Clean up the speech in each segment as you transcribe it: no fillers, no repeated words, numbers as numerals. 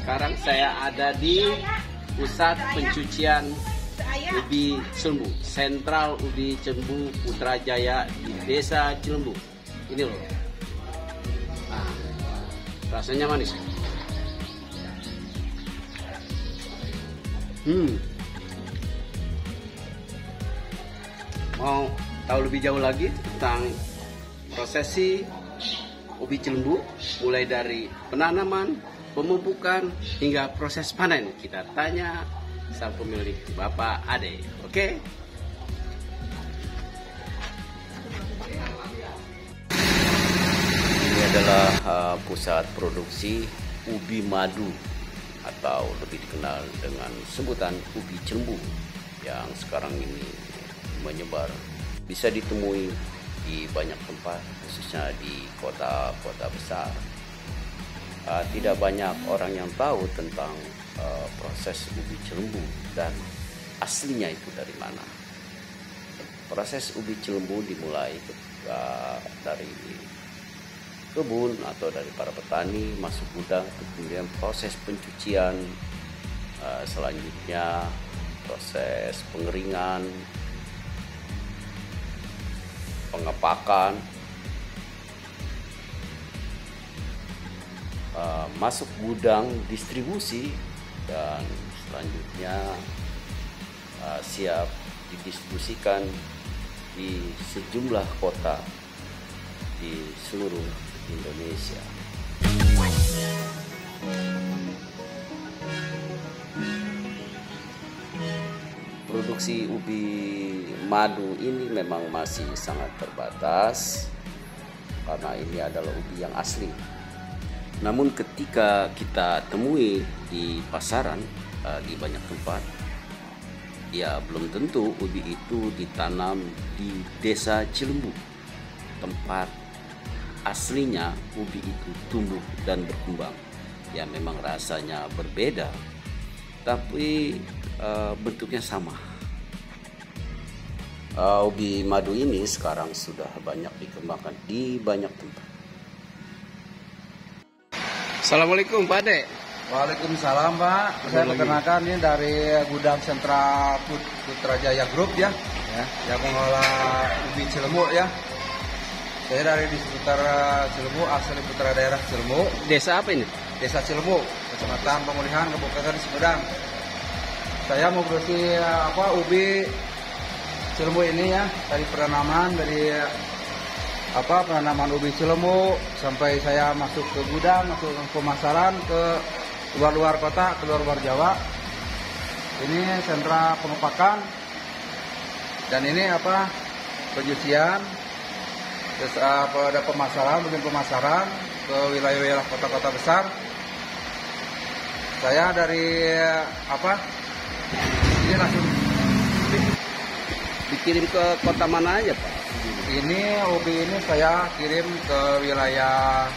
Sekarang saya ada di pusat pencucian ubi Cilembu, Sentral Ubi Cilembu Putrajaya di Desa Cilembu. Ini loh. Nah, rasanya manis. Mau tahu lebih jauh lagi tentang prosesi ubi Cilembu, mulai dari penanaman, pemupukan hingga proses panen, kita tanya sang pemilik, Bapak Ade. Oke? Ini adalah pusat produksi ubi madu atau lebih dikenal dengan sebutan ubi Cilembu yang sekarang ini menyebar, bisa ditemui di banyak tempat, khususnya di kota-kota besar. Tidak banyak orang yang tahu tentang proses ubi Cilembu dan aslinya itu dari mana. Proses ubi Cilembu dimulai dari kebun atau dari para petani, masuk gudang, kemudian proses pencucian, selanjutnya proses pengeringan, pengepakan, masuk gudang distribusi, dan selanjutnya siap didistribusikan di sejumlah kota di seluruh Indonesia. Produksi ubi madu ini memang masih sangat terbatas karena ini adalah ubi yang asli. Namun ketika kita temui di pasaran, di banyak tempat, ya belum tentu ubi itu ditanam di Desa Cilembu, tempat aslinya ubi itu tumbuh dan berkembang. Ya memang rasanya berbeda, tapi bentuknya sama. Ubi madu ini sekarang sudah banyak dikembangkan di banyak tempat. Assalamualaikum Pak Ade. Waalaikumsalam Pak. Saya perkenalkan ini dari gudang Sentra Putrajaya Group ya, yang mengelola ubi Cilembu ya. Saya dari di sekitar Cilembu, asli putra daerah Cilembu. Desa apa ini? Desa Cilembu, Kecamatan Pemulihan, Kabupaten Sumedang. Saya mau produksi ubi Cilembu ini ya, dari penanaman, penanaman ubi Cilembu sampai saya masuk ke gudang, masuk ke pemasaran ke luar kota, ke luar Jawa. Ini sentra pengepakan dan ini pencucian. Terus ada pemasaran, bikin pemasaran ke wilayah-wilayah kota-kota besar. Saya dari ini langsung dikirim ke kota mana aja Pak? Ini ubi ini saya kirim ke wilayah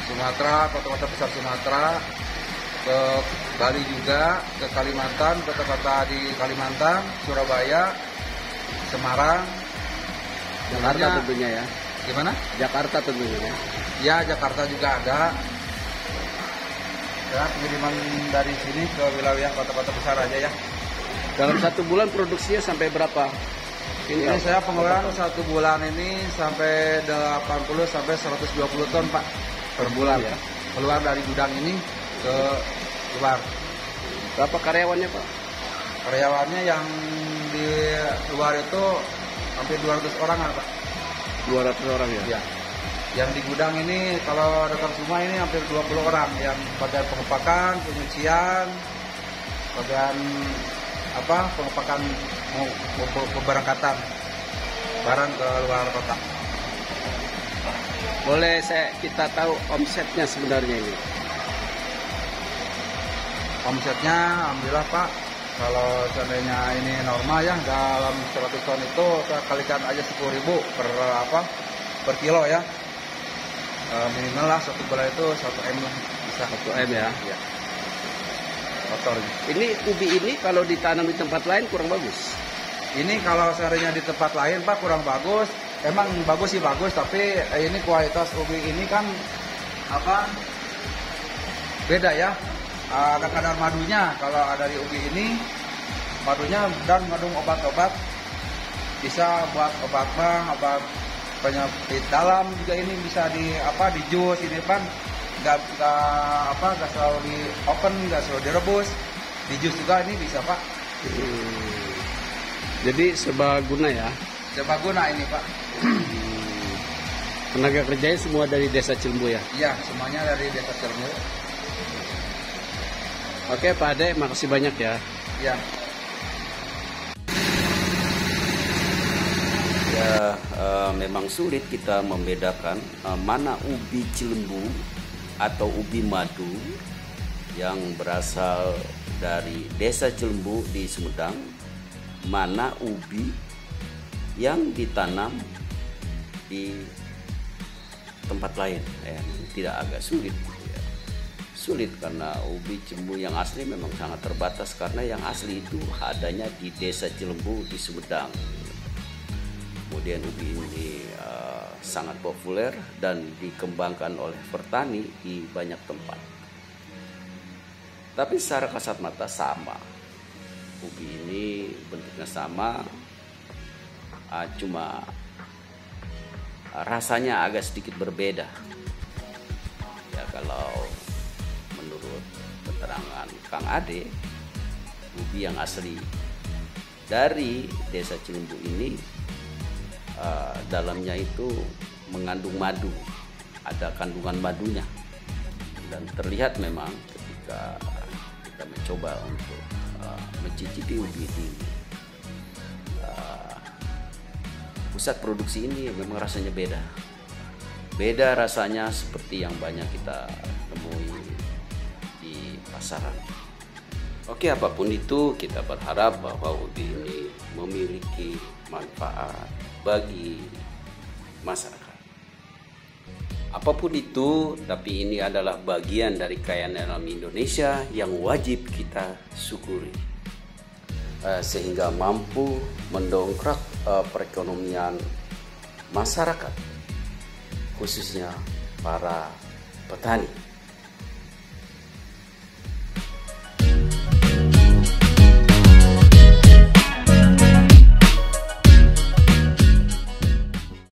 Sumatera, kota-kota besar Sumatera, ke Bali juga, ke Kalimantan, kota-kota di Kalimantan, Surabaya, Semarang, Jakarta tentunya ya. Gimana? Jakarta tentunya ya. Ya, Jakarta juga ada. Ya, pengiriman dari sini ke wilayah kota-kota besar aja ya. Dalam satu bulan produksinya sampai berapa? Ini saya pengeluaran satu bulan ini sampai 80 sampai 120 ton Pak per bulan ya. Keluar dari gudang ini ke luar. Berapa karyawannya Pak? Karyawannya yang di luar itu hampir 200 orang Pak. 200 orang ya? Ya. Yang di gudang ini kalau datang semua ini hampir 20 orang, yang bagian pengepakan, penyucian, bagian pengepakan mau keberangkatan barang ke luar kota. Boleh kita tahu omsetnya sebenarnya ini? Omsetnya alhamdulillah Pak, kalau seandainya ini normal ya, dalam 100 ton itu saya kalikan aja 10.000 per kilo ya. Minimal lah satu bola itu 1 M lah, bisa 1 M ya. Iya. Motor. Ini ubi ini kalau ditanam di tempat lain kurang bagus. Ini kalau seandainya di tempat lain Pak kurang bagus. Emang bagus sih bagus, tapi ini kualitas ubi ini kan beda ya. Ada kadar madunya. Kalau ada di ubi ini madunya dan mengandung obat-obat, bisa buat obat mah, obat penyakit dalam juga ini bisa di jus ini Pak. Nggak selalu di oven, nggak selalu direbus, di jus juga ini bisa Pak. Jadi serbaguna ya? Serbaguna ini Pak. Tenaga kerjanya semua dari Desa Cilembu ya? Iya, semuanya dari Desa Cilembu. Oke Pak Ade, makasih banyak ya. Iya. Ya, memang sulit kita membedakan mana ubi Cilembu atau ubi madu yang berasal dari Desa Cilembu di Sumedang, mana ubi yang ditanam di tempat lain. Tidak agak sulit ya. Sulit karena ubi Cilembu yang asli memang sangat terbatas, karena yang asli itu adanya di Desa Cilembu di Sumedang. Kemudian ubi ini sangat populer dan dikembangkan oleh petani di banyak tempat. Tapi secara kasat mata sama. Ubi ini bentuknya sama, cuma rasanya agak sedikit berbeda. Ya, kalau menurut keterangan Kang Ade, ubi yang asli dari Desa Cilembu ini dalamnya itu mengandung madu, ada kandungan madunya, dan terlihat memang ketika kita mencoba untuk mencicipi ubi ini, pusat produksi ini memang rasanya beda rasanya seperti yang banyak kita temui di pasaran. Oke, apapun itu, kita berharap bahwa ubi ini memiliki manfaat bagi masyarakat. Apapun itu, tapi ini adalah bagian dari kekayaan alam Indonesia yang wajib kita syukuri, sehingga mampu mendongkrak perekonomian masyarakat, khususnya para petani.